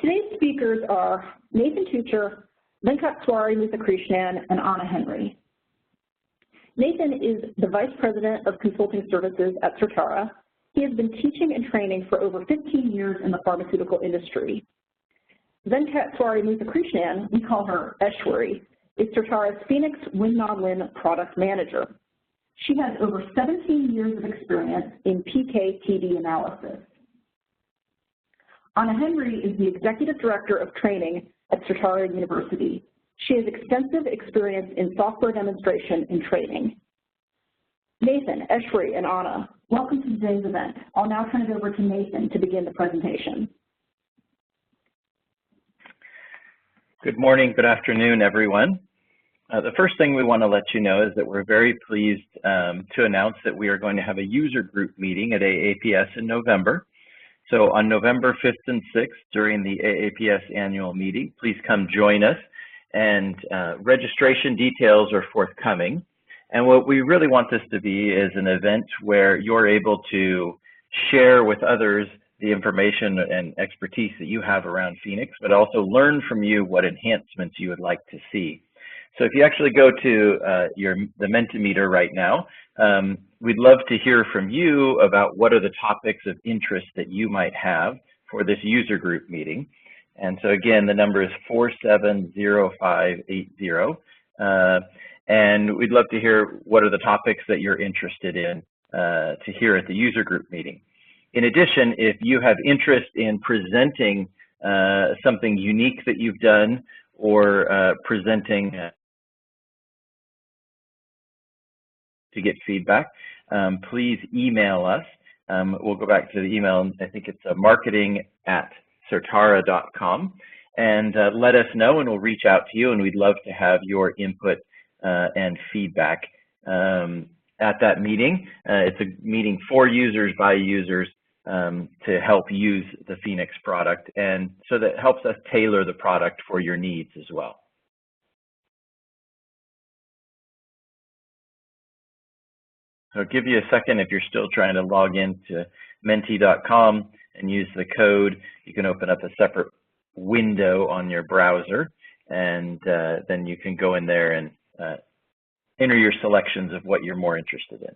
Today's speakers are Nathan Tucher, Venkat Muthakrishnan, and Anna Henry. Nathan is the Vice President of Consulting Services at Certara. He has been teaching and training for over 15 years in the pharmaceutical industry. Venkat Muthakrishnan, we call her Eshwari, is Certara's Phoenix WinNonlin Product Manager. She has over 17 years of experience in PK/PD analysis. Anna Henry is the Executive Director of Training at Certara University. She has extensive experience in software demonstration and training. Nathan, Eshwari, and Anna, welcome to today's event. I'll now turn it over to Nathan to begin the presentation. Good morning, good afternoon, everyone. The first thing we want to let you know is that we're very pleased to announce that we are going to have a user group meeting at AAPS in November. So on November 5th and 6th during the AAPS annual meeting, please come join us. And registration details are forthcoming. And what we really want this to be is an event where you're able to share with others the information and expertise that you have around Phoenix, but also learn from you what enhancements you would like to see. So if you actually go to the Mentimeter right now, we'd love to hear from you about what are the topics of interest that you might have for this user group meeting. And so again, the number is 470580. And we'd love to hear what are the topics that you're interested in to hear at the user group meeting. In addition, if you have interest in presenting something unique that you've done or presenting to get feedback, please email us. We'll go back to the email. I think it's marketing@certara.com, and let us know, and we'll reach out to you. And we'd love to have your input and feedback at that meeting. It's a meeting for users by users to help use the Phoenix product, and so that helps us tailor the product for your needs as well. So I'll give you a second if you're still trying to log into menti.com and use the code. You can open up a separate window on your browser, and then you can go in there and enter your selections of what you're more interested in.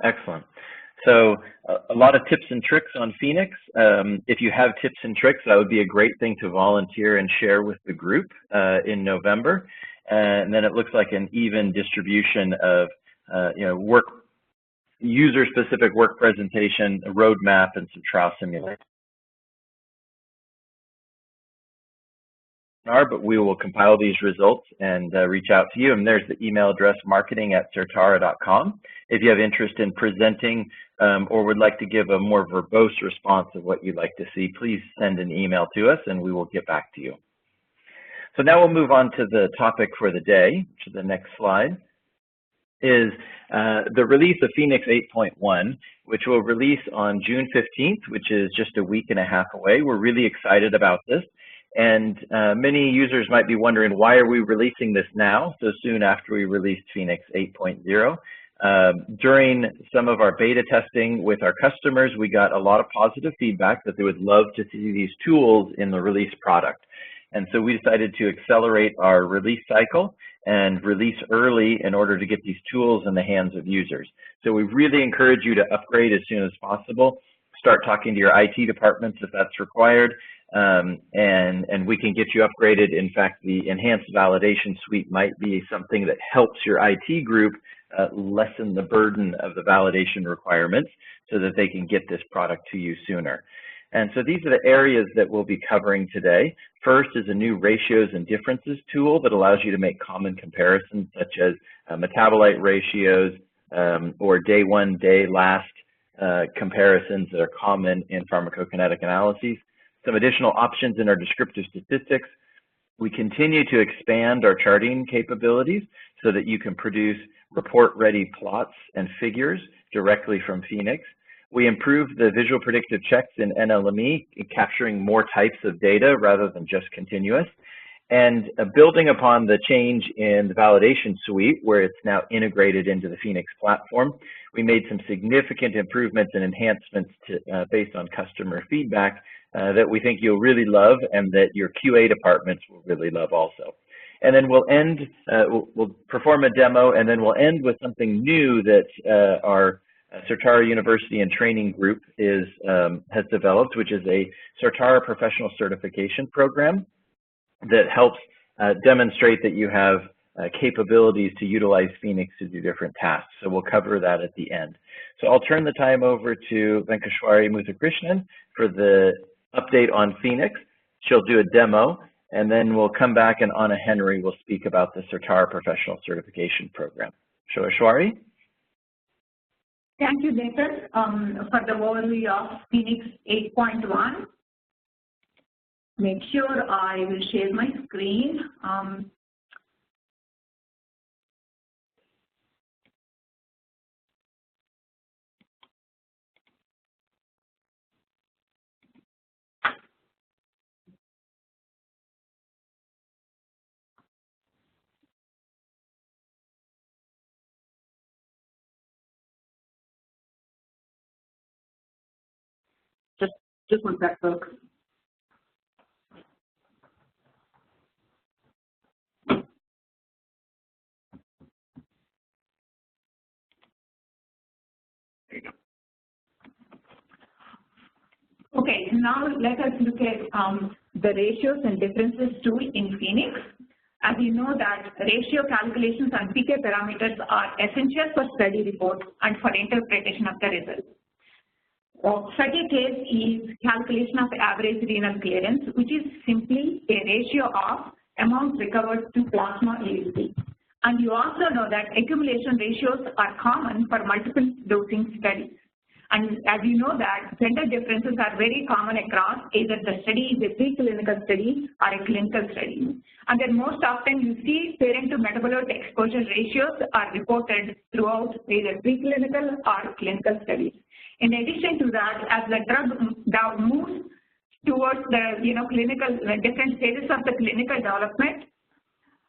Excellent. So a lot of tips and tricks on Phoenix. If you have tips and tricks, that would be a great thing to volunteer and share with the group in November. And then it looks like an even distribution of user-specific work presentation, a roadmap, and some trial simulation. But we will compile these results and reach out to you. And there's the email address, marketing@certara.com. If you have interest in presenting or would like to give a more verbose response of what you'd like to see, please send an email to us and we will get back to you. So now we'll move on to the topic for the day, which is the next slide, is the release of Phoenix 8.1, which will release on June 15th, which is just a week and a half away. We're really excited about this. And many users might be wondering, why are we releasing this now, so soon after we released Phoenix 8.0? During some of our beta testing with our customers, we got a lot of positive feedback that they would love to see these tools in the release product. And so we decided to accelerate our release cycle and release early in order to get these tools in the hands of users. So we really encourage you to upgrade as soon as possible. Start talking to your IT departments if that's required. And we can get you upgraded. In fact, the Enhanced Validation Suite might be something that helps your IT group lessen the burden of the validation requirements so that they can get this product to you sooner. And so these are the areas that we'll be covering today. First is a new ratios and differences tool that allows you to make common comparisons such as metabolite ratios or day one, day last comparisons that are common in pharmacokinetic analyses. Some additional options in our descriptive statistics. We continue to expand our charting capabilities so that you can produce report-ready plots and figures directly from Phoenix. We improved the visual predictive checks in NLME, capturing more types of data rather than just continuous. And building upon the change in the validation suite, where it's now integrated into the Phoenix platform, we made some significant improvements and enhancements based on customer feedback that we think you'll really love and that your QA departments will really love also. And then we'll end, we'll perform a demo, and then we'll end with something new that our Certara University and Training Group has developed, which is a Certara Professional Certification Program that helps demonstrate that you have capabilities to utilize Phoenix to do different tasks. So we'll cover that at the end. So I'll turn the time over to Venkashwari Muthukrishnan for the update on Phoenix. She'll do a demo, and then we'll come back and Anna Henry will speak about the Certara Professional Certification Program. Shwari? Thank you, Nathan, for the overview of Phoenix 8.1. Make sure I will share my screen. Just one sec, folks. Okay, now let us look at the ratios and differences tool in Phoenix. As you know that ratio calculations and PK parameters are essential for study reports and for interpretation of the results. Such a case is calculation of average renal clearance, which is simply a ratio of amount recovered to plasma AUC. And you also know that accumulation ratios are common for multiple dosing studies. And as you know that gender differences are very common across either the study is a preclinical study or a clinical study. And then most often you see parent to metabolite exposure ratios are reported throughout either preclinical or clinical studies. In addition to that, as the drug moves towards the clinical different stages of the clinical development,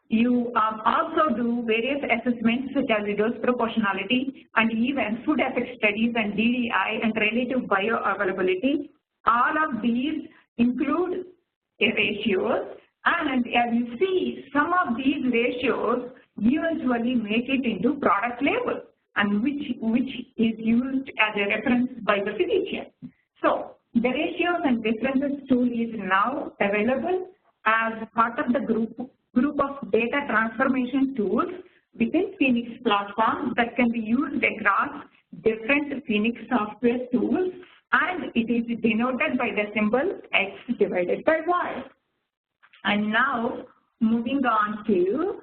you also do various assessments such as dose proportionality and even food effect studies and DDI and relative bioavailability. All of these include ratios, and as you see, some of these ratios eventually make it into product label, and which is used as a reference by the physician. So the ratios and differences tool is now available as part of the group of data transformation tools within Phoenix platform that can be used across different Phoenix software tools, and it is denoted by the symbol X divided by Y. And now moving on to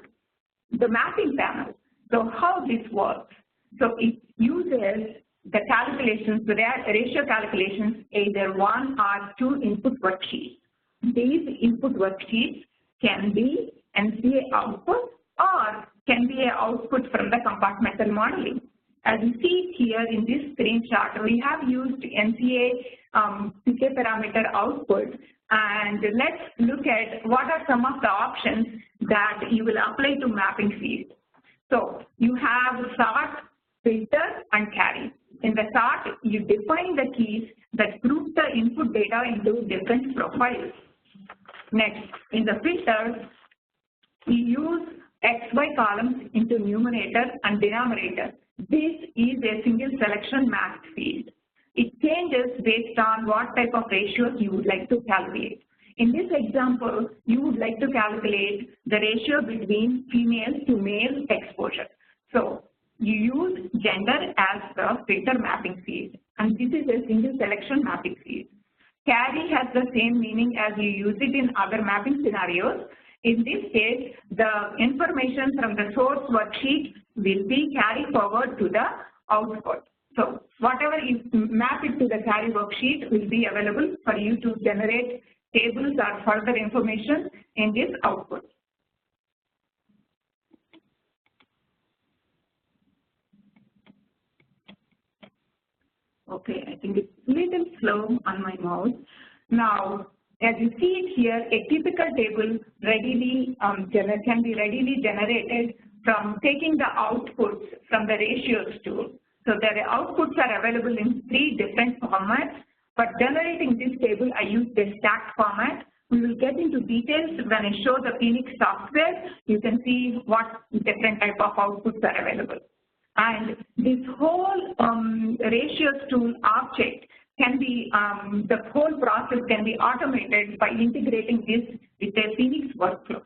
the mapping panel. So how this works? So it uses the calculations, the ratio calculations, either one or two input worksheets. These input worksheets can be NCA output or can be an output from the compartmental modeling. As you see here in this screenshot, we have used NCA PK parameter output, and let's look at what are some of the options that you will apply to mapping field. So you have sort, filter, and carry. In the sort, you define the keys that group the input data into different profiles. Next, in the filter, we use XY columns into numerator and denominator. This is a single selection mapped field. It changes based on what type of ratios you would like to calculate. In this example, you would like to calculate the ratio between female to male exposure. So you use gender as the filter mapping field, and this is a single selection mapping field. Carry has the same meaning as you use it in other mapping scenarios. In this case, the information from the source worksheet will be carried forward to the output. So whatever you map it to the carry worksheet will be available for you to generate tables or further information in this output. Okay, I think it's a little slow on my mouse. Now, as you see it here, a typical table readily can be readily generated from taking the outputs from the ratios tool. So the outputs are available in 3 different formats. For generating this table, I used a stacked format. We will get into details when I show the Phoenix software. You can see what different type of outputs are available. And this whole ratios tool object can be, the whole process can be automated by integrating this with a Phoenix workflow.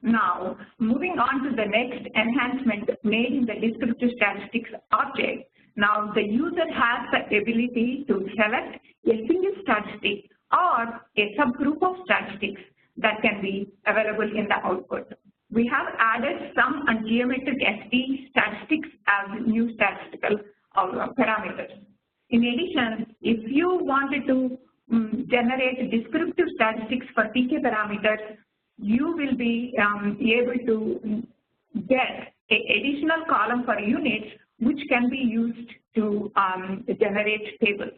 Now, moving on to the next enhancement made in the descriptive statistics object. Now, the user has the ability to select a single statistic or a subgroup of statistics that can be available in the output. We have added some geometric ST statistics as new statistical parameters. In addition, if you wanted to generate descriptive statistics for PK parameters, you will be able to get an additional column for units which can be used to generate tables.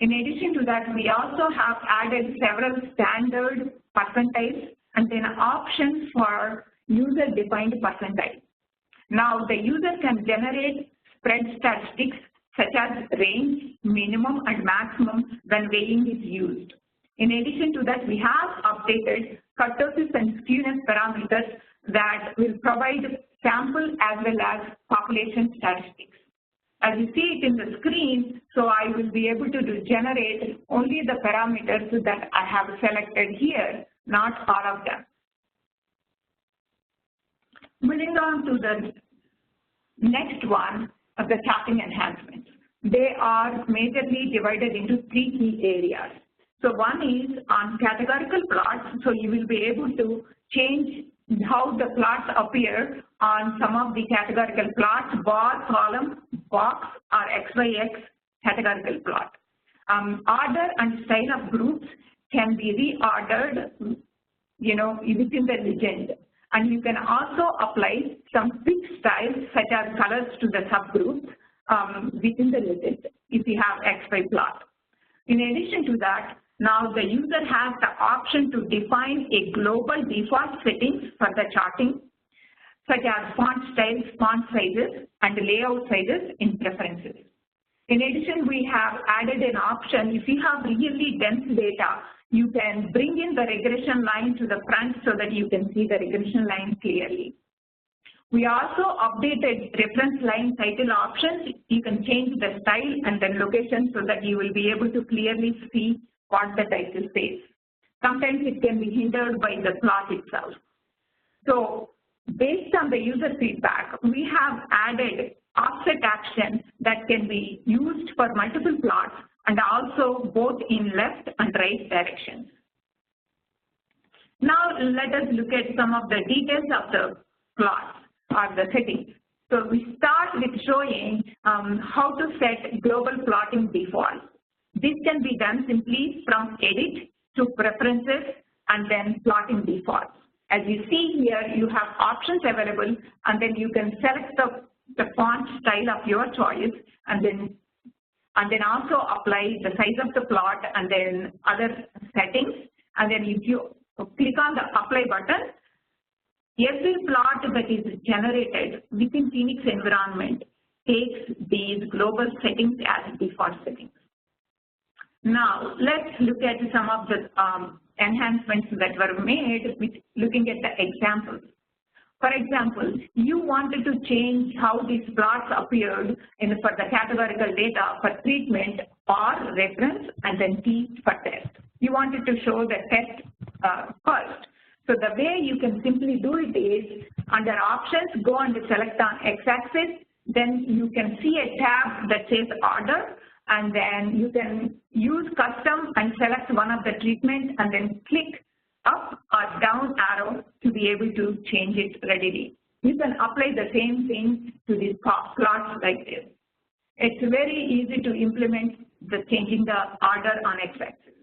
In addition to that, we also have added several standard percentiles and then options for user-defined percentiles. Now, the user can generate spread statistics such as range, minimum, and maximum when weighing is used. In addition to that, we have updated kurtosis and skewness parameters that will provide sample as well as population statistics. As you see it in the screen, so I will be able to generate only the parameters that I have selected here, not all of them. Moving on to the next one of the charting enhancements. They are majorly divided into 3 key areas. So one is on categorical plots, so you will be able to change how the plots appear on some of the categorical plots, bar, column, box, or XYX categorical plot. Order and style of groups can be reordered, within the legend. And you can also apply some fixed styles such as colors to the subgroups within the legend if you have XY plot. In addition to that, now the user has the option to define a global default settings for the charting, such as font styles, font sizes, and layout sizes in preferences. In addition, we have added an option, if you have really dense data, you can bring in the regression line to the front so that you can see the regression line clearly. We also updated reference line title options. You can change the style and then location so that you will be able to clearly see what the title says. Sometimes it can be hindered by the plot itself. So based on the user feedback, we have added offset action that can be used for multiple plots and also both in left and right directions. Now let us look at some of the details of the plots or the settings. So we start with showing how to set global plotting defaults. This can be done simply from edit to preferences and then plotting defaults. As you see here, you have options available and then you can select the font style of your choice and then also apply the size of the plot and then other settings. And then if you click on the apply button, every plot that is generated within Phoenix environment takes these global settings as default settings. Now, let's look at some of the enhancements that were made with looking at the examples. For example, you wanted to change how these plots appeared for the categorical data for treatment or reference and then T for test. You wanted to show the test first. So the way you can simply do it is under options, go and select on x-axis, then you can see a tab that says order, and then you can use custom and select one of the treatments and then click up or down arrow to be able to change it readily. You can apply the same thing to these plots like this. It's very easy to implement the changing the order on x-axis.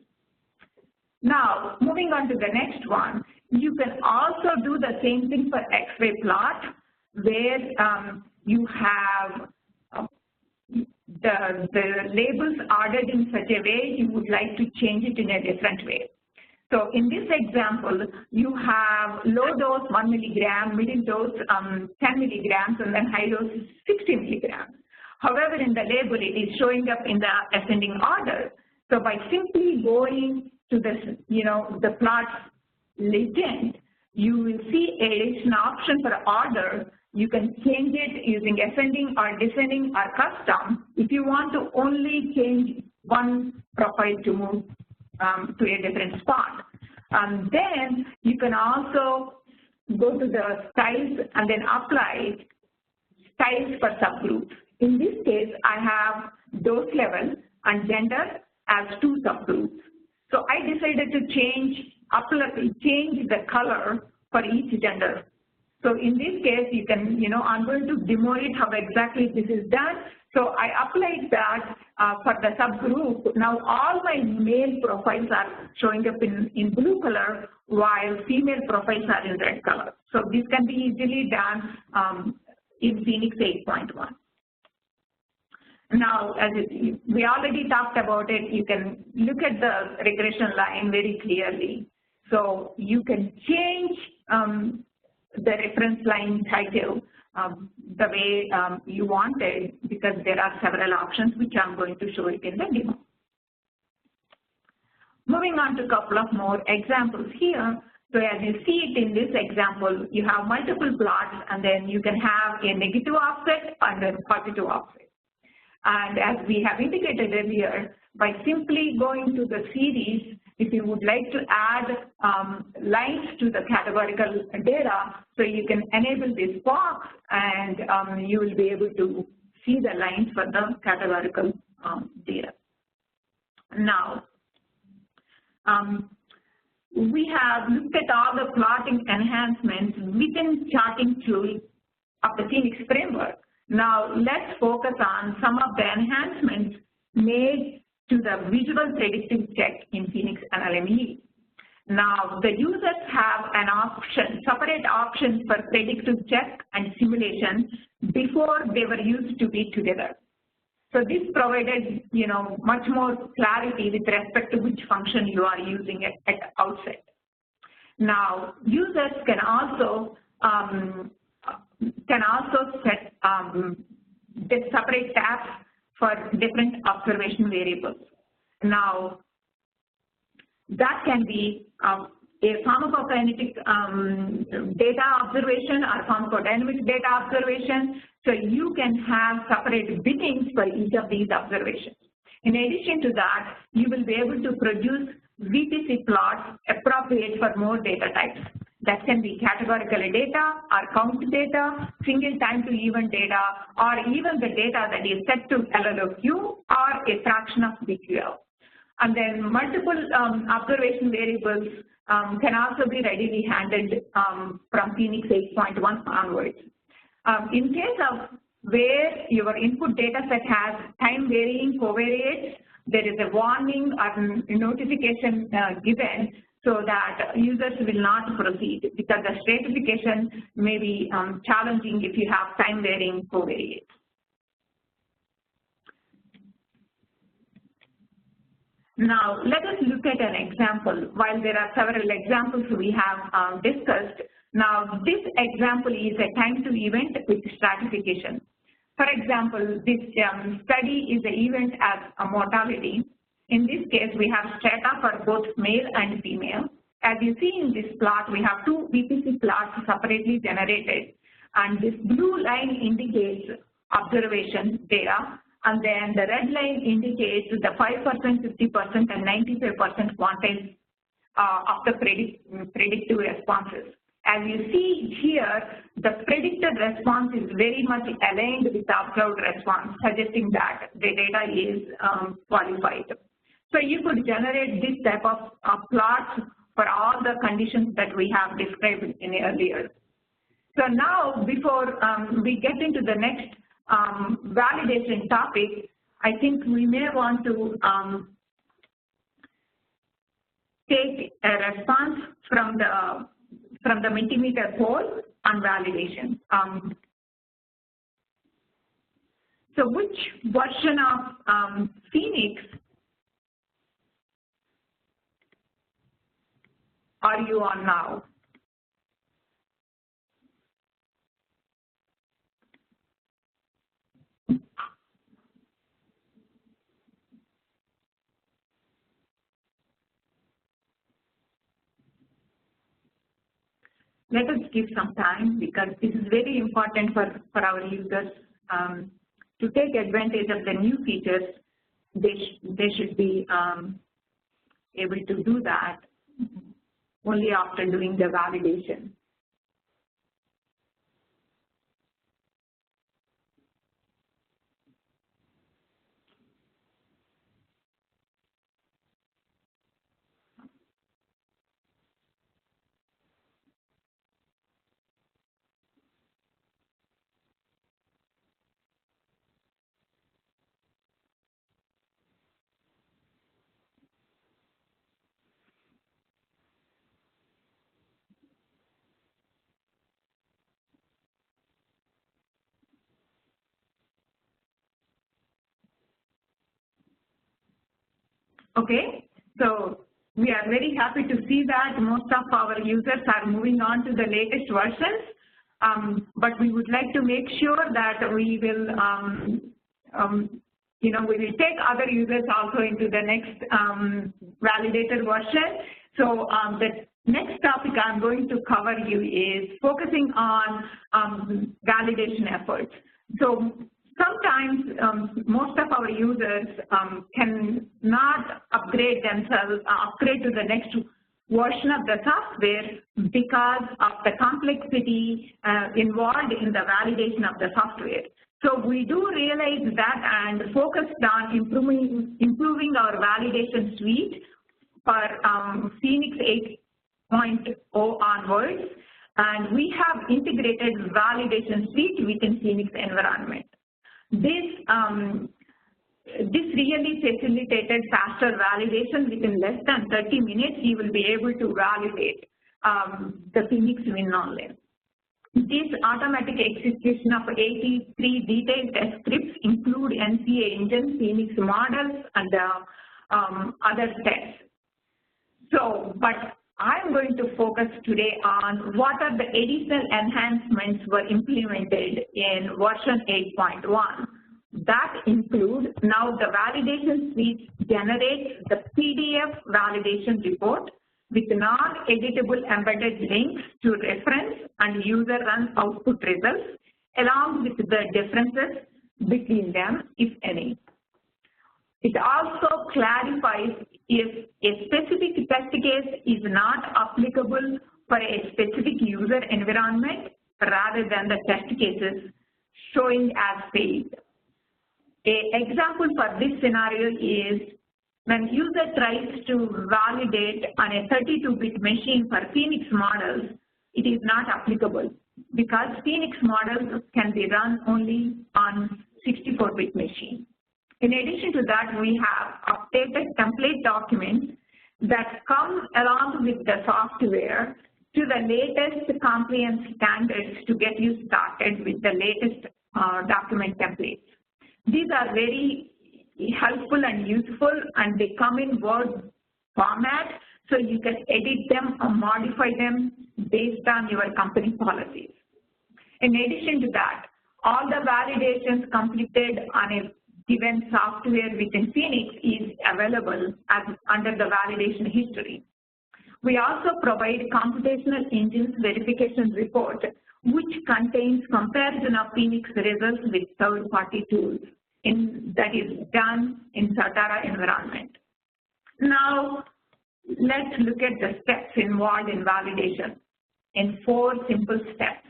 Now, moving on to the next one, you can also do the same thing for X-ray plot, where you have the labels ordered in such a way you would like to change it in a different way. So in this example, you have low dose 1 milligram, middle dose 10 milligrams, and then high dose 60 milligrams. However, in the label, it is showing up in the ascending order. So by simply going to this, the plot's legend, you will see an option for order. You can change it using ascending or descending or custom if you want to only change one profile to move to a different spot. Then you can also go to the styles and then apply styles for subgroups. In this case, I have dose level and gender as 2 subgroups. So I decided to change the color for each gender. So in this case, you can, I'm going to demo it how exactly this is done. So I applied that for the subgroup. Now all my male profiles are showing up in blue color, while female profiles are in red color. So this can be easily done in Phoenix 8.1. Now, as we already talked about it, you can look at the regression line very clearly. So you can change the reference line title the way you wanted, because there are several options which I'm going to show it in the demo. Moving on to a couple of more examples here. So as you see it in this example, you have multiple plots, and then you can have a negative offset and a positive offset. And as we have indicated earlier, by simply going to the series, if you would like to add lines to the categorical data, so you can enable this box, and you will be able to see the lines for the categorical data. Now, we have looked at all the plotting enhancements within charting tool of the Phoenix framework. Now, let's focus on some of the enhancements made to the visual predictive check in Phoenix NLME. Now, the users have an option, separate options for predictive check and simulation before they were used to be together. So this provided, much more clarity with respect to which function you are using at outset. Now, users can also set the separate tabs for different observation variables. Now, that can be a pharmacokinetic data observation or pharmacodynamic data observation. So you can have separate biddings for each of these observations. In addition to that, you will be able to produce VTC plots appropriate for more data types. That can be categorical data or count data, single time to event data, or even the data that is set to LLOQ or a fraction of BQL. And then multiple observation variables can also be readily handled from Phoenix 8.1 onwards. In case of where your input data set has time varying covariates, there is a warning or notification given so that users will not proceed, because the stratification may be challenging if you have time varying covariates. Now, let us look at an example. While there are several examples we have discussed, now this example is a time to event with stratification. For example, this study is an event as a mortality. In this case, we have strata for both male and female. As you see in this plot, we have two VPC plots separately generated, and this blue line indicates observation data, and then the red line indicates the 5%, 50%, and 95% quantiles of the predictive responses. As you see here, the predicted response is very much aligned with the observed response, suggesting that the data is qualified. So you could generate this type of plots for all the conditions that we have described in earlier. So now, before we get into the next validation topic, I think we may want to take a response from the Mentimeter poll on validation. So which version of Phoenix are you on now? Let us give some time because this is very important for our users to take advantage of the new features. They should be able to do that only after doing the validation. Okay, so we are very happy to see that most of our users are moving on to the latest versions, but we would like to make sure that we will, we will take other users also into the next validated version. So the next topic I'm going to cover you is focusing on validation efforts. So sometimes most of our users cannot upgrade themselves, upgrade to the next version of the software because of the complexity involved in the validation of the software. So we do realize that and focused on improving our validation suite for Phoenix 8.0 onwards, and we have integrated validation suite within Phoenix environment. This really facilitated faster validation. Within less than 30 minutes, you will be able to validate the Phoenix WinNonlin. This automatic execution of 83 detailed test scripts include NCA engine, Phoenix models, and other tests. So, but I'm going to focus today on what are the additional enhancements were implemented in version 8.1. That include now the validation suite generates the PDF validation report with non-editable embedded links to reference and user run output results, along with the differences between them, if any. It also clarifies if a specific test case is not applicable for a specific user environment rather than the test cases showing as failed. An example for this scenario is when user tries to validate on a 32-bit machine for Phoenix models, it is not applicable because Phoenix models can be run only on 64-bit machine. In addition to that, we have updated template documents that come along with the software to the latest compliance standards to get you started with the latest document templates. These are very helpful and useful, and they come in Word format, so you can edit them or modify them based on your company policies. In addition to that, all the validations completed on a given software within Phoenix is available as under the validation history. We also provide computational engines verification report, which contains comparison of Phoenix results with third-party tools that is done in Certara environment. Now, let's look at the steps involved in validation in 4 simple steps.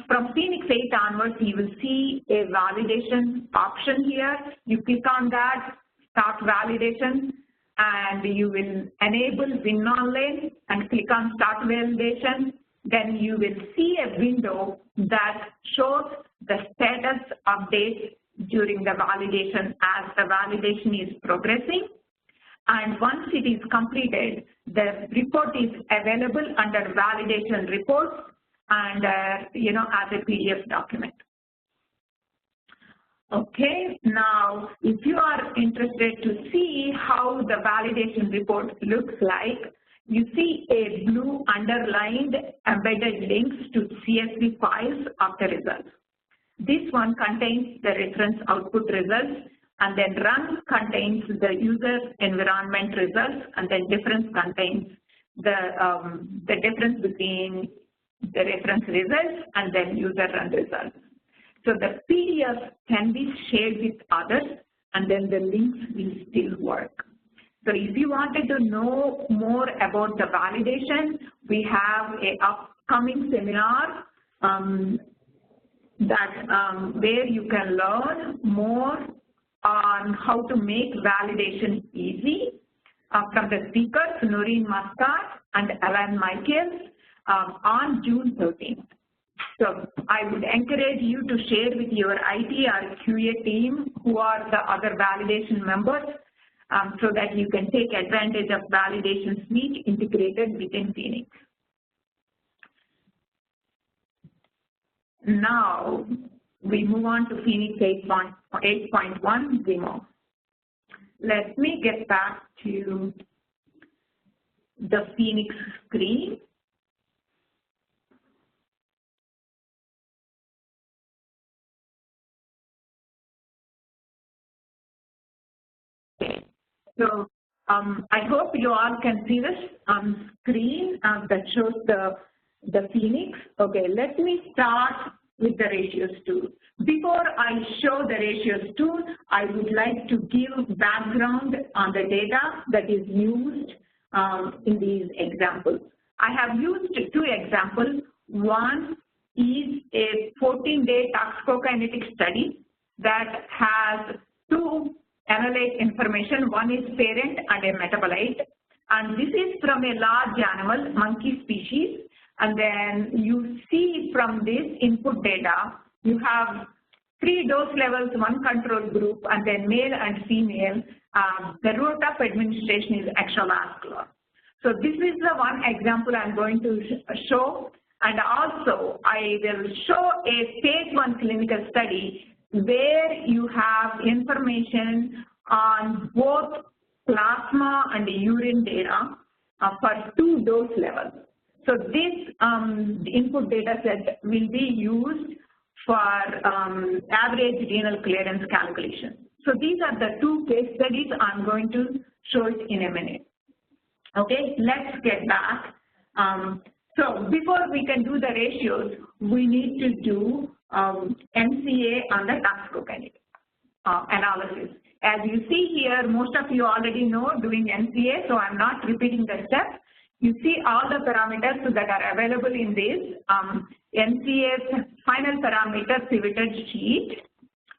From Phoenix 8 onwards, you will see a validation option here. You click on that, start validation, and you will enable WinNonlin and click on start validation. Then you will see a window that shows the status update during the validation as the validation is progressing. And once it is completed, the report is available under validation reports and, as a PDF document. Okay, now if you are interested to see how the validation report looks like, you see a blue underlined embedded links to CSV files of the results. This one contains the reference output results, and then run contains the user environment results, and then difference contains the difference between the reference results and then user run results. So the PDF can be shared with others, and then the links will still work. So if you wanted to know more about the validation, we have an upcoming seminar where you can learn more on how to make validation easy from the speakers, Noreen Muscat and Alan Michaels, on June 13th. So I would encourage you to share with your IT or QA team who are the other validation members so that you can take advantage of Validation Suite integrated within Phoenix. Now we move on to Phoenix 8.1 demo. Let me get back to the Phoenix screen. So I hope you all can see this on screen that shows the Phoenix. Okay, let me start with the ratios tool. Before I show the ratios tool, I would like to give background on the data that is used in these examples. I have used two examples. One is a 14-day toxicokinetic study that has two analyte information. One is parent and a metabolite. And this is from a large animal, monkey species. And then you see from this input data, you have 3 dose levels, 1 control group, and then male and female. The route of administration is extravascular. So this is the one example I'm going to show. And also, I will show a phase 1 clinical study where you have information on both plasma and urine data for 2 dose levels. So this input data set will be used for average renal clearance calculation. So these are the 2 case studies. I'm going to show it in a minute. Okay, let's get back. So before we can do the ratios, we need to do NCA on the toxicokinetic analysis. As you see here, most of you already know doing NCA, so I'm not repeating the steps. You see all the parameters that are available in this NCA's final parameter pivoted sheet.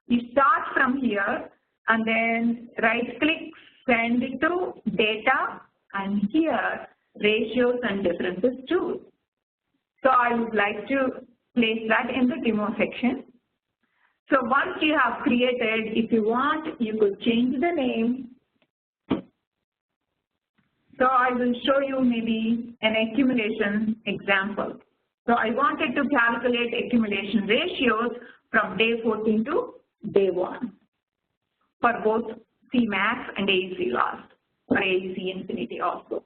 You start from here and then right-click, send it to data, and here ratios and differences too. So I would like to place that in the demo section. So once you have created, if you want, you could change the name. So I will show you maybe an accumulation example. So I wanted to calculate accumulation ratios from day 14 to day 1 for both Cmax and AUC loss, or AUC infinity also.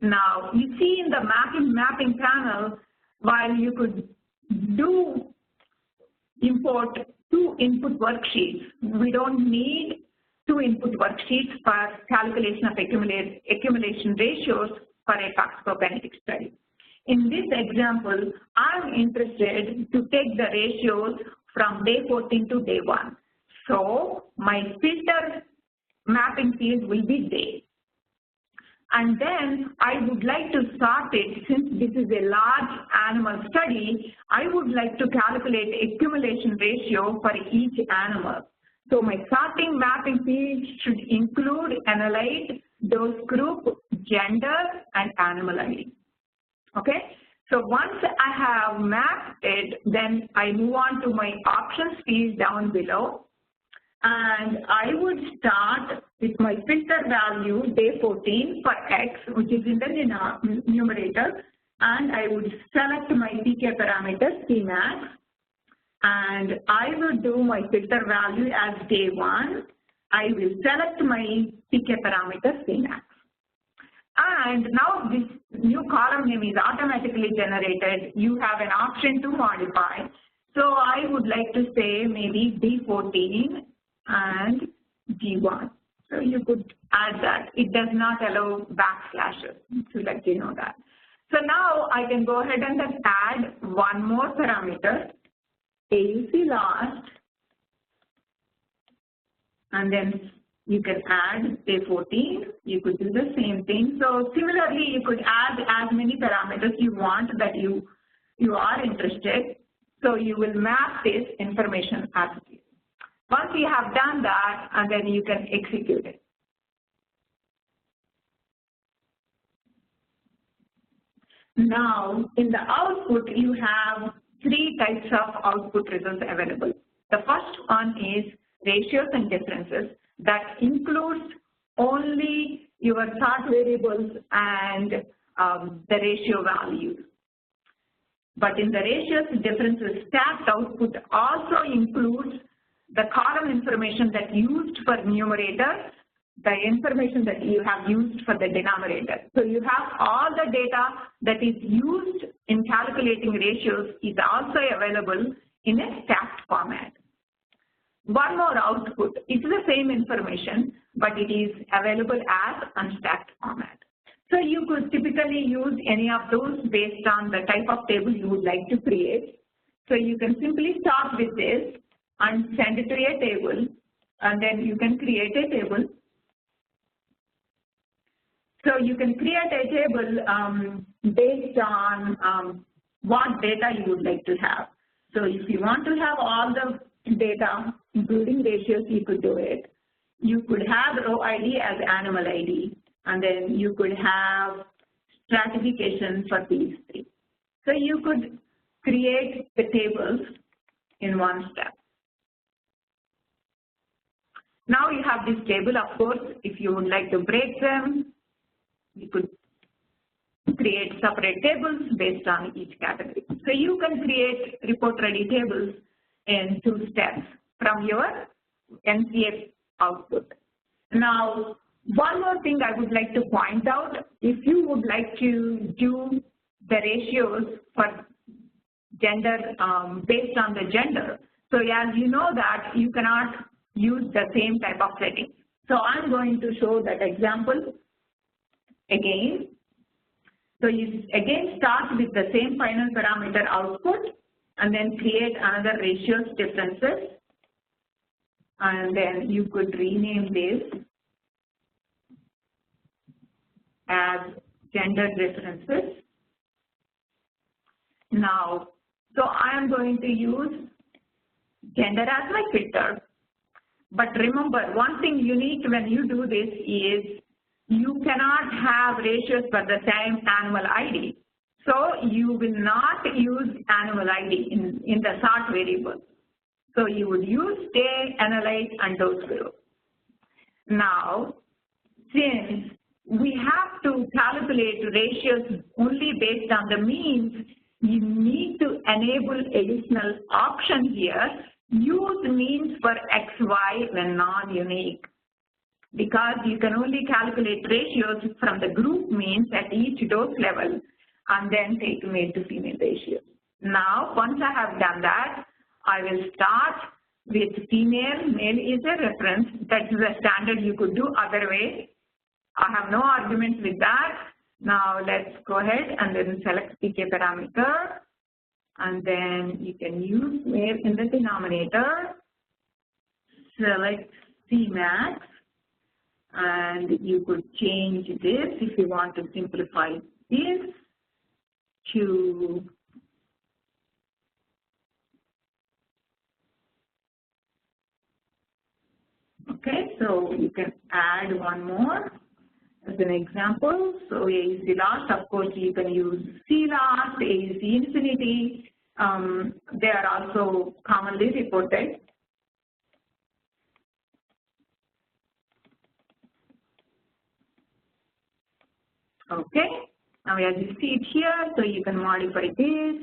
Now, you see in the mapping panel, while you could import 2 input worksheets, we don't need 2 input worksheets for calculation of accumulation ratios for a toxicokinetic study. In this example, I'm interested to take the ratios from day 14 to day 1. So my filter mapping field will be day. And then I would like to sort it, since this is a large animal study, I would like to calculate accumulation ratio for each animal. So my sorting mapping field should include analyte, dose group, gender, and animal ID. Okay? So once I have mapped it, then I move on to my options field down below. And I would start with my filter value, day 14 for X, which is in the numerator, and I would select my PK parameter, Cmax. and I will do my filter value as day 1. I will select my PK parameter Cmax. And now this new column name is automatically generated. You have an option to modify. So I would like to say maybe D14 and G1. So you could add that. It does not allow backslashes, to let you know that. So now I can go ahead and then add one more parameter, AUC last, and then you can add day 14. You could do the same thing. So similarly, you could add as many parameters you want that you are interested. So you will map this information as it is. Once you have done that, and then you can execute it. Now, in the output, you have 3 types of output results available. The first one is ratios and differences. That includes only your sort variables and the ratio values. But in the ratios and differences, stacked output also includes the column information that used for numerator, the information that you have used for the denominator. So you have all the data that is used in calculating ratios is also available in a stacked format. One more output, it's the same information, but it is available as unstacked format. So you could typically use any of those based on the type of table you would like to create. So you can simply start with this and send it to a table, and then you can create a table. So you can create a table based on what data you would like to have. So if you want to have all the data, including ratios, you could do it. You could have row ID as animal ID, and then you could have stratification for these 3. So you could create the tables in one step. Now you have this table, of course. If you would like to break them, you could create separate tables based on each category. So you can create report-ready tables in 2 steps from your NCA output. Now, one more thing I would like to point out, if you would like to do the ratios for gender based on the gender, so as you know that you cannot use the same type of setting. So I'm going to show that example again. So you again start with the same final parameter output and then create another ratios differences, and then you could rename this as gender differences. Now, so I am going to use gender as my filter. But remember, one thing unique when you do this is you cannot have ratios for the same animal ID. So you will not use animal ID in the sort variable. So you would use day, analyze, and dose group. Now, since we have to calculate ratios only based on the means, you need to enable additional option here. Use means for XY when non-unique, because you can only calculate ratios from the group means at each dose level and then take male to female ratios. Now, once I have done that, I will start with female. Male is a reference. That is a standard. You could do other way. I have no arguments with that. Now, let's go ahead and then select PK parameter. And then you can use male in the denominator. Select Cmax. And you could change this if you want to simplify this to okay, so you can add one more as an example. So AUC last, of course, you can use C last, AUC infinity. They are also commonly reported. Okay, now as you see it here, so you can modify this.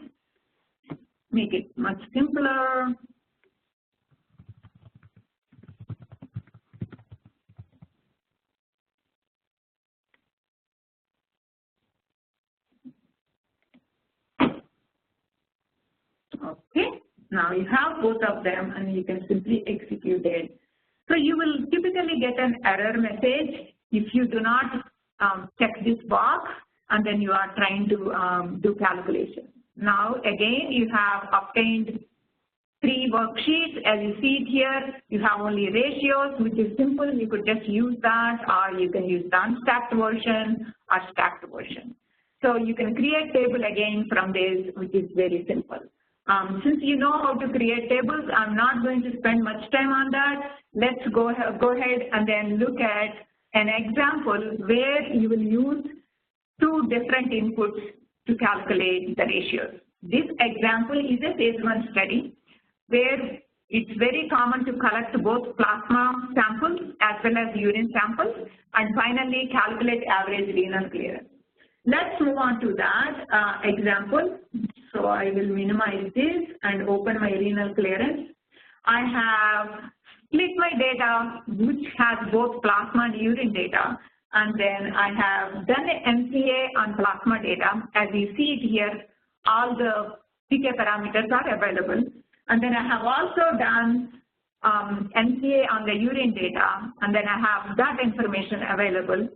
make it much simpler. Okay, now you have both of them and you can simply execute it. So you will typically get an error message if you do not check this box and then you are trying to do calculations. Now again, you have obtained 3 worksheets. As you see it here, you have only ratios, which is simple. You could just use that, or you can use the unstacked version or stacked version. So you can create table again from this, which is very simple. Since you know how to create tables, I'm not going to spend much time on that. Let's go ahead and then look at an example where you will use 2 different inputs to calculate the ratios. This example is a phase 1 study where it's very common to collect both plasma samples as well as urine samples and finally calculate average renal clearance. Let's move on to that example. So I will minimize this and open my renal clearance. I have split my data, which has both plasma and urine data, and then I have done an NCA on plasma data. As you see it here, all the PK parameters are available. And then I have also done NCA on the urine data, and then I have that information available.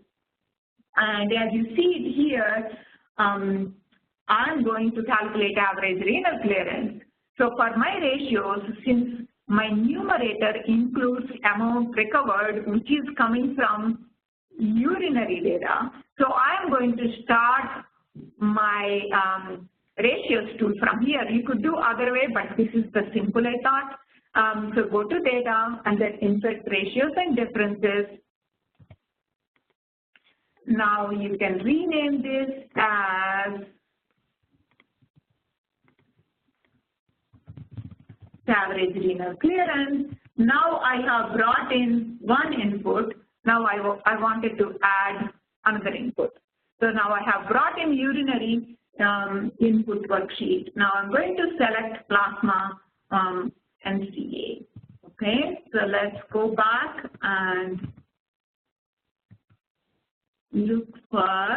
And as you see it here, I'm going to calculate average renal clearance. So for my ratios, since my numerator includes amount recovered, which is coming from urinary data, so I'm going to start my ratios tool from here. You could do other way, but this is the simple I thought. So go to data and then insert ratios and differences. Now you can rename this as average renal clearance. Now I have brought in 1 input. Now I wanted to add another input. So now I have brought in urinary input worksheet. Now I'm going to select plasma NCA. Okay, so let's go back and look for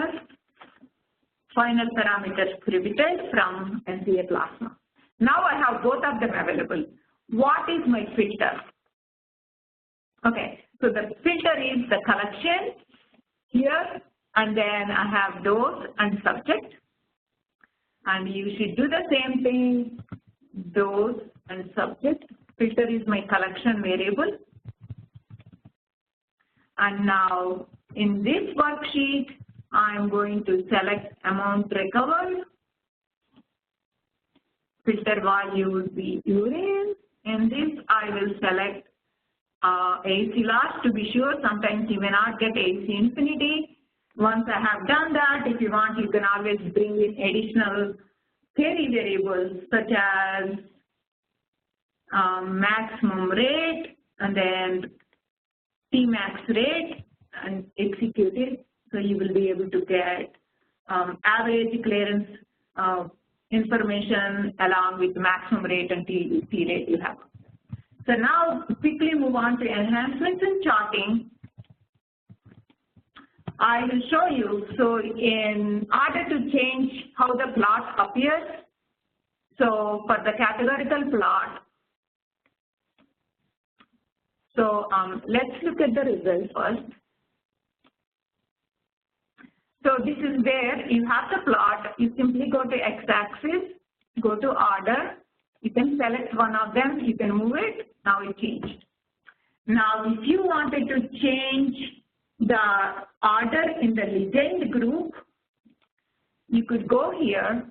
final parameters prohibited from NCA plasma. Now I have both of them available. What is my filter? Okay, so the filter is the collection here, and then I have dose and subject. And you should do the same thing, dose and subject. Filter is my collection variable. And now in this worksheet, I'm going to select amount recovered. Filter value would be urine. In this, I will select AC loss to be sure. Sometimes you may not get AC infinity. Once I have done that, if you want, you can always bring in additional theory variables such as maximum rate and then Tmax rate and execute it. So you will be able to get average clearance information along with maximum rate and T rate you have. So now quickly move on to enhancements and charting. I will show you. So in order to change how the plot appears, so for the categorical plot, so let's look at the results first. So this is where you have the plot. You simply go to x-axis, go to order. You can select one of them. You can move it. Now it changed. Now, if you wanted to change the order in the legend group, you could go here.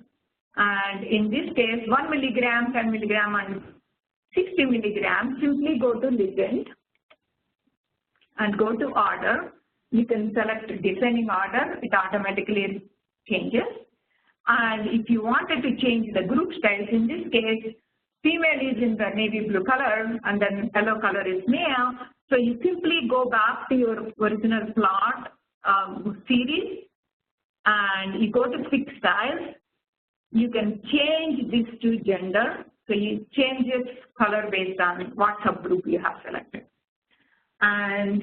And in this case, 1 milligram, 10 milligram, and 60 milligrams, simply go to legend and go to order. You can select descending order, it automatically changes. And if you wanted to change the group styles, in this case, female is in the navy blue color and then yellow color is male. So you simply go back to your original plot series and you go to fix styles. you can change this to gender. So you change its color based on what subgroup you have selected. And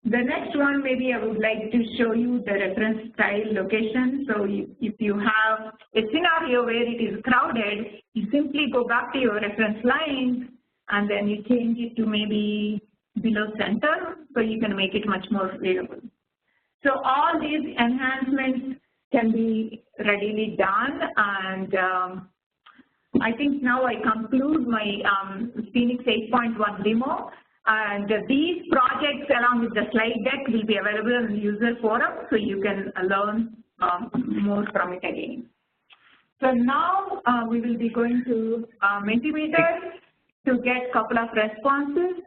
the next one, maybe I would like to show you the reference style location. So if you have a scenario where it is crowded, you simply go back to your reference lines and then you change it to maybe below center, so you can make it much more readable. So all these enhancements can be readily done, and I think now I conclude my Phoenix 8.1 demo. And these projects along with the slide deck will be available in the user forum, so you can learn more from it again. So now we will be going to Mentimeter to get a couple of responses.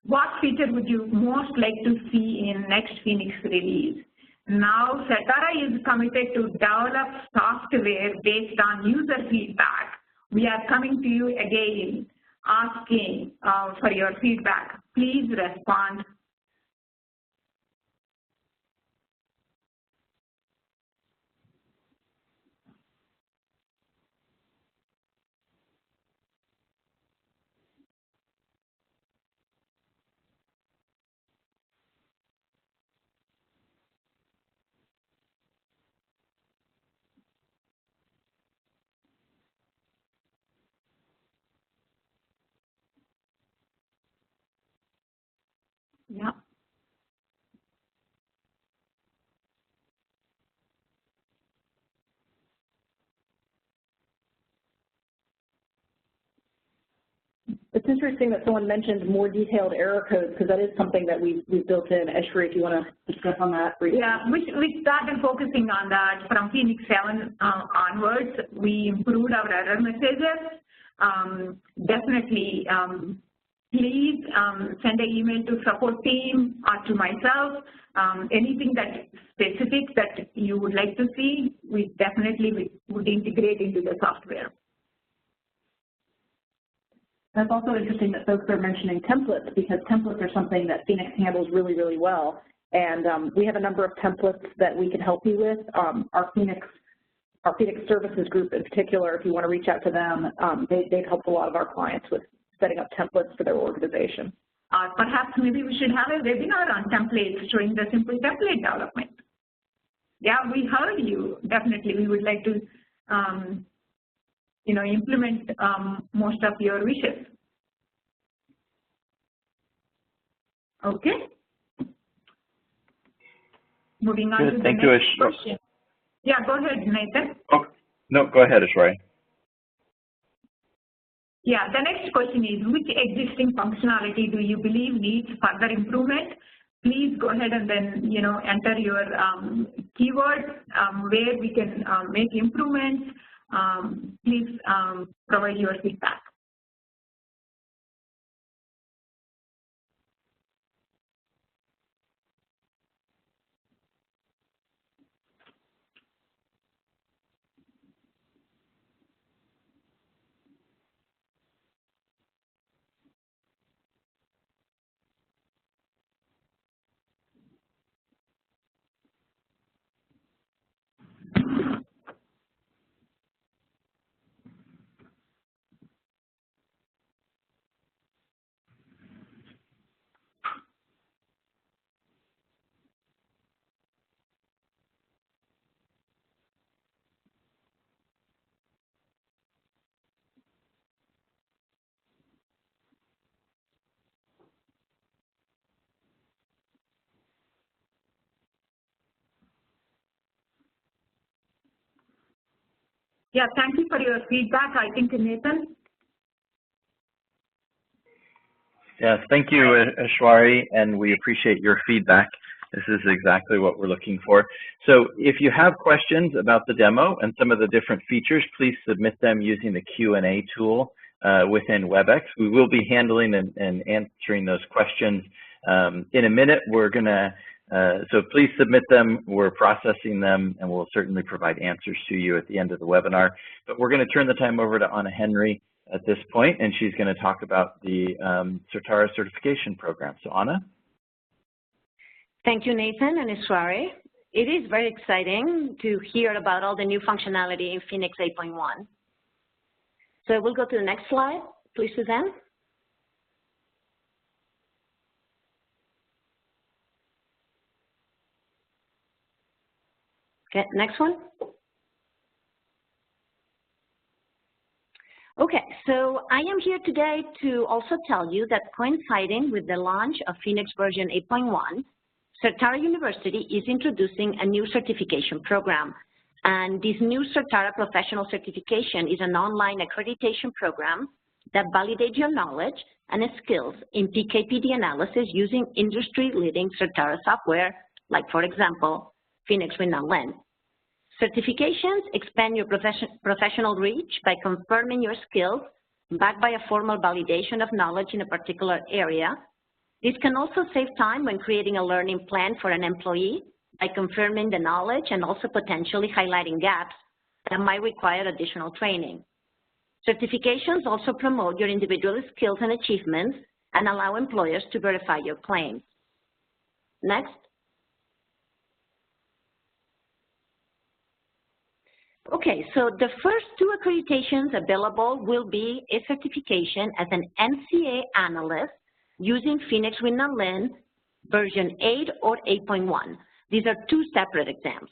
What feature would you most like to see in next Phoenix release? Now, Certara is committed to develop software based on user feedback. We are coming to you again, asking for your feedback. Please respond. Yeah. It's interesting that someone mentioned more detailed error codes, because that is something that we've built in. Eshwari, if you want to discuss on that briefly. Yeah, we started focusing on that from Phoenix 7 onwards. We improved our error messages. Definitely, please send an email to support team or to myself. Anything that specific that you would like to see, we definitely would integrate into the software. That's also interesting that folks are mentioning templates, because templates are something that Phoenix handles really, really well. And we have a number of templates that we can help you with. Our Phoenix services group in particular, if you want to reach out to them, they've helped a lot of our clients with setting up templates for their organization. Perhaps maybe we should have a webinar on templates, showing the simple template development. Yeah, we heard you. Definitely, we would like to implement most of your wishes. Okay. Moving on to the next question. Yeah, go ahead, Nathan. Oh, no, go ahead, Eshwari. Yeah, the next question is, which existing functionality do you believe needs further improvement? Please go ahead and then, enter your keywords where we can make improvements. Please provide your feedback. Yeah, thank you for your feedback. I think, Nathan. Yes, thank you, Eshwari, and we appreciate your feedback. This is exactly what we're looking for. So if you have questions about the demo and some of the different features, please submit them using the Q&A tool within WebEx. We will be handling and answering those questions in a minute. We're going to so please submit them. We're processing them, and we'll certainly provide answers to you at the end of the webinar. But we're going to turn the time over to Anna Henry at this point, and she's going to talk about the Certara certification program. So Anna? Thank you, Nathan and Israre. It is very exciting to hear about all the new functionality in Phoenix 8.1. So we'll go to the next slide, please, Suzanne. Okay, next one. Okay, so I am here today to also tell you that coinciding with the launch of Phoenix version 8.1, Certara University is introducing a new certification program. And this new Certara Professional Certification is an online accreditation program that validates your knowledge and skills in PK/PD analysis using industry-leading Certara software, like, for example, Phoenix WinNonlin. Certifications expand your professional reach by confirming your skills backed by a formal validation of knowledge in a particular area. This can also save time when creating a learning plan for an employee by confirming the knowledge and also potentially highlighting gaps that might require additional training. Certifications also promote your individual skills and achievements and allow employers to verify your claims. Next. Okay, so the first two accreditations available will be a certification as an NCAA Analyst using Phoenix WinNonlin version 8 or 8.1. These are two separate exams.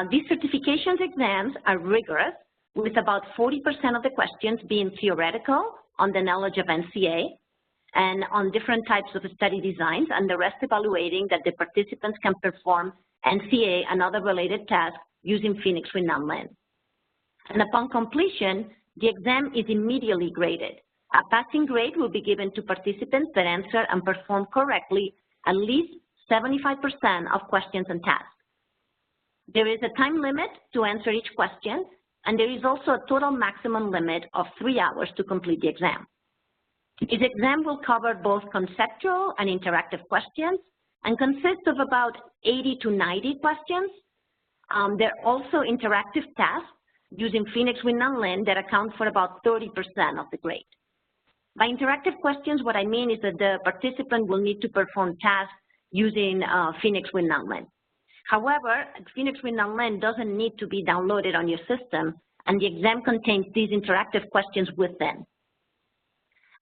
These certifications exams are rigorous, with about 40% of the questions being theoretical on the knowledge of NCA and on different types of study designs, and the rest evaluating that the participants can perform NCA and other related tasks using Phoenix WinNonlin. And upon completion, the exam is immediately graded. A passing grade will be given to participants that answer and perform correctly at least 75% of questions and tasks. There is a time limit to answer each question, and there is also a total maximum limit of 3 hours to complete the exam. This exam will cover both conceptual and interactive questions and consists of about 80 to 90 questions. There are also interactive tasks using Phoenix WinNonlin that account for about 30% of the grade. By interactive questions, what I mean is that the participant will need to perform tasks using Phoenix WinNonlin. However, Phoenix WinNonlin doesn't need to be downloaded on your system, and the exam contains these interactive questions within.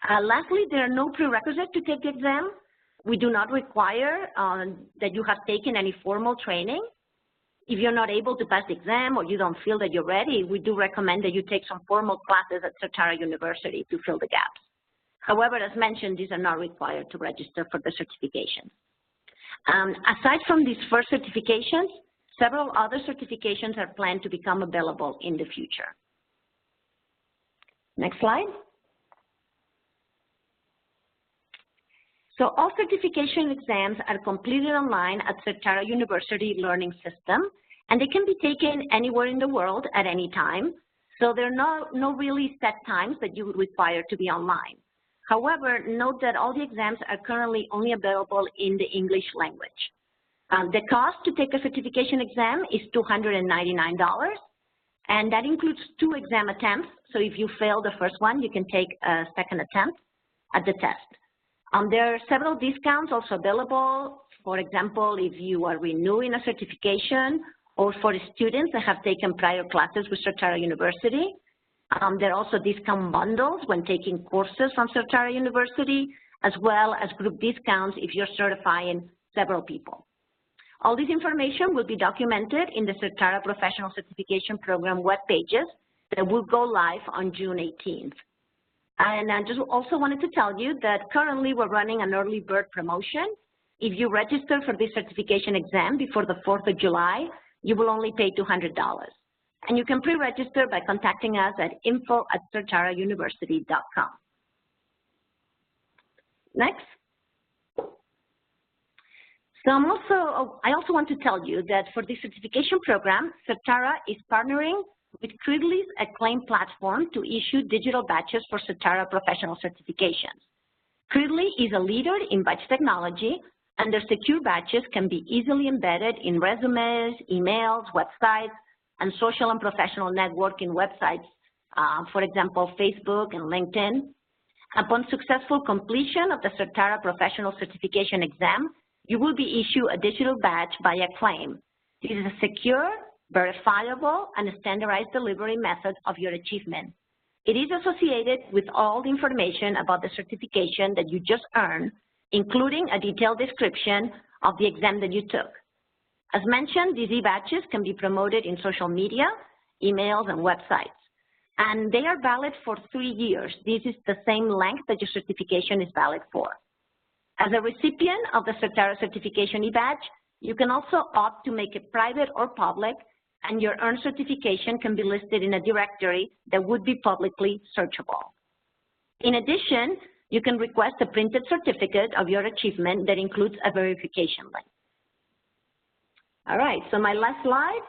Lastly, there are no prerequisites to take the exam. We do not require that you have taken any formal training. If you're not able to pass the exam or you don't feel that you're ready, we do recommend that you take some formal classes at Certara University to fill the gaps. However, as mentioned, these are not required to register for the certification. Aside from these first certifications, several other certifications are planned to become available in the future. Next slide. So all certification exams are completed online at Certara University Learning System, and they can be taken anywhere in the world at any time. So there are no really set times that you would require to be online. However, note that all the exams are currently only available in the English language. The cost to take a certification exam is $299, and that includes 2 exam attempts. So if you fail the first one, you can take a second attempt at the test. There are several discounts also available. For example, if you are renewing a certification or for students that have taken prior classes with Certara University. There are also discount bundles when taking courses from Certara University, as well as group discounts if you're certifying several people. All this information will be documented in the Certara Professional Certification Program web pages that will go live on June 18th. And I just also wanted to tell you that currently we're running an early bird promotion. If you register for this certification exam before the 4th of July, you will only pay $200. And you can pre-register by contacting us at info@certarauniversity.com. Next. So I also want to tell you that for this certification program, Certara is partnering with Cridley's acclaimed platform to issue digital badges for Certara professional certifications. Cridley is a leader in badge technology, and their secure badges can be easily embedded in resumes, emails, websites, and social and professional networking websites for example, Facebook and LinkedIn. Upon successful completion of the Certara Professional Certification Exam, you will be issued a digital badge via claim. This is a secure, verifiable, and standardized delivery method of your achievement. It is associated with all the information about the certification that you just earned, including a detailed description of the exam that you took. As mentioned, these e-badges can be promoted in social media, emails, and websites. And they are valid for 3 years. This is the same length that your certification is valid for. As a recipient of the Certara Certification e-badge, you can also opt to make it private or public, and your earned certification can be listed in a directory that would be publicly searchable. In addition, you can request a printed certificate of your achievement that includes a verification link. All right, so my last slide.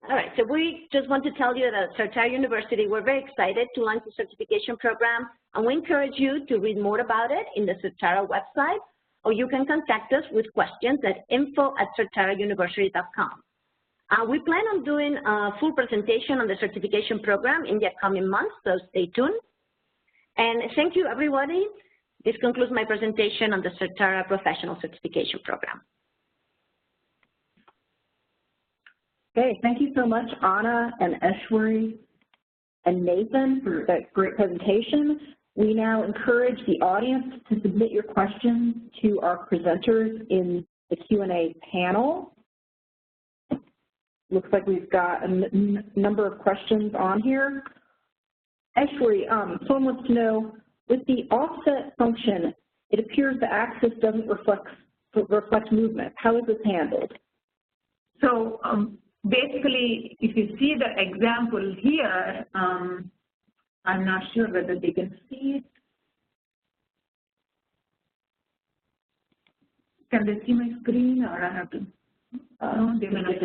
All right, so we just want to tell you that at Certara University, we're very excited to launch the certification program, and we encourage you to read more about it in the Certara website, or you can contact us with questions at info@certarauniversity.com. We plan on doing a full presentation on the certification program in the upcoming months, so stay tuned. And thank you, everybody. This concludes my presentation on the Certara Professional Certification Program. Okay, thank you so much, Anna and Eshwari and Nathan, for that great presentation. We now encourage the audience to submit your questions to our presenters in the Q&A panel. Looks like we've got a number of questions on here. Eshwari, someone wants to know, with the offset function, it appears the axis doesn't reflect movement. How is this handled? So basically, if you see the example here, I'm not sure whether they can see it. Can they see my screen, or I have to? No, they may not.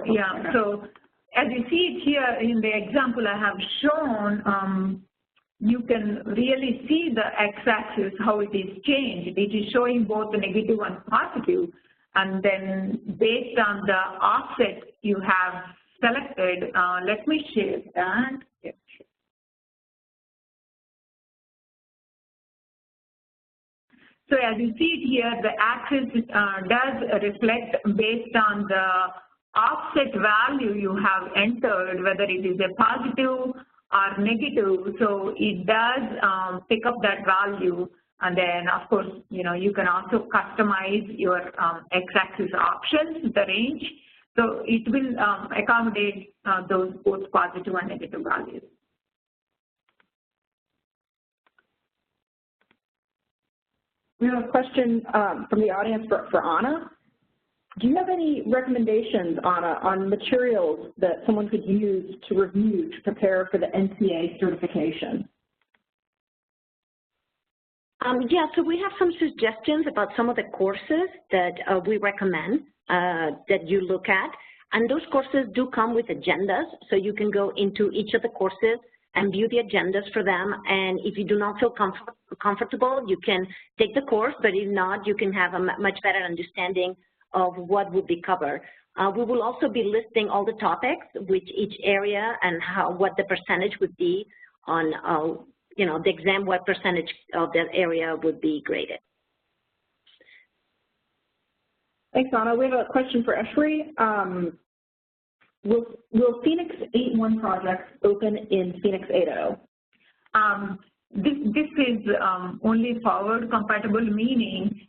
Yeah, so as you see it here in the example I have shown, you can really see the x-axis, how it is changed. It is showing both the negative and positive. And then based on the offset you have selected, let me share that. So as you see it here, the axis does reflect based on the offset value you have entered, whether it is a positive or negative. So it does pick up that value. And then, of course, you can also customize your x-axis options, the range. So it will accommodate those both positive and negative values. We have a question from the audience for Anna. Do you have any recommendations, Anna, on materials that someone could use to review to prepare for the NCAA certification? Yeah, so we have some suggestions about some of the courses that we recommend that you look at. And those courses do come with agendas, so you can go into each of the courses and view the agendas for them. And if you do not feel comfortable, you can take the course, but if not, you can have a much better understanding of what would be covered. We will also be listing all the topics with each area and what the percentage would be on, the exam, what percentage of that area would be graded. Thanks, Anna. We have a question for Eshwari. Will Phoenix 8.1 projects open in Phoenix 8.0? This is only forward compatible, meaning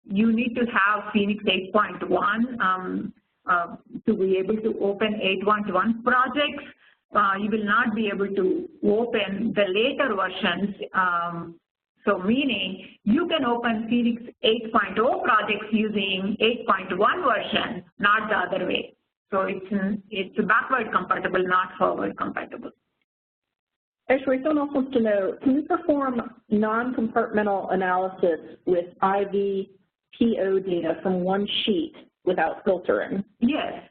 you need to have Phoenix 8.1 to be able to open 8.1 projects. You will not be able to open the later versions. So meaning you can open Phoenix 8.0 projects using 8.1 version, not the other way. So it's backward compatible, not forward compatible. Actually, someone else wants to know, can we perform non-compartmental analysis with IV PO data from one sheet without filtering? Yes.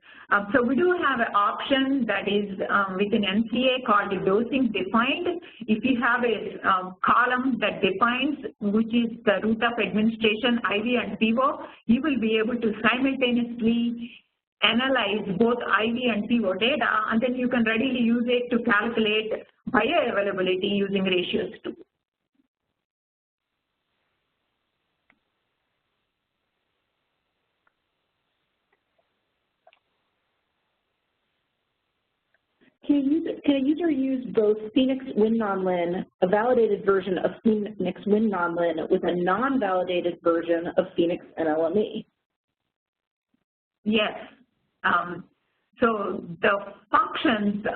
So we do have an option that is within NCA called the dosing defined. If you have a column that defines which is the route of administration, IV and PO, you will be able to simultaneously analyze both IV and PO data, and then you can readily use it to calculate bioavailability using ratios too. Can a user use both Phoenix WinNonlin, a validated version of Phoenix WinNonlin, with a non-validated version of Phoenix NLME? Yes. So the functions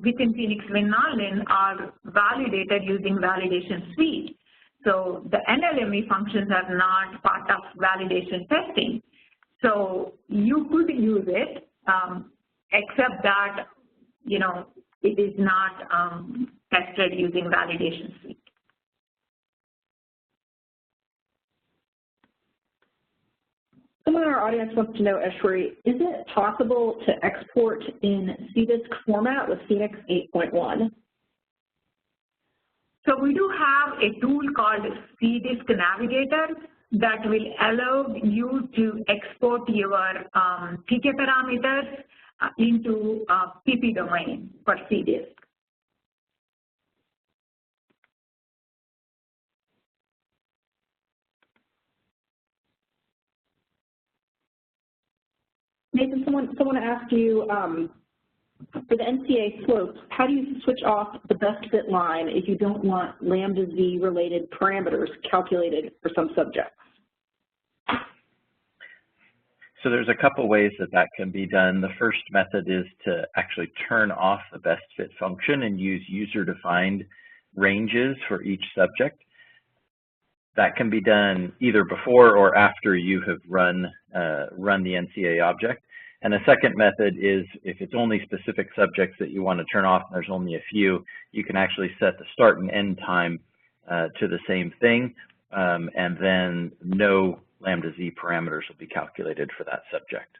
within Phoenix WinNonlin are validated using Validation Suite. So the NLME functions are not part of validation testing. So you could use it, except that, you know, it is not tested using Validation Suite. Someone in our audience wants to know, Eshwari, is it possible to export in CDISC format with Phoenix 8.1? So we do have a tool called CDISC Navigator that will allow you to export your PK parameters into PP domain for CDISC. Nathan, someone asked you, for the NCA slopes, how do you switch off the best fit line if you don't want lambda z related parameters calculated for some subjects? So there's a couple ways that can be done. The first method is to actually turn off the best fit function and use user-defined ranges for each subject. That can be done either before or after you have run the NCA object. And a second method is if it's only specific subjects that you want to turn off, and there's only a few, you can actually set the start and end time to the same thing, and then no lambda z parameters will be calculated for that subject.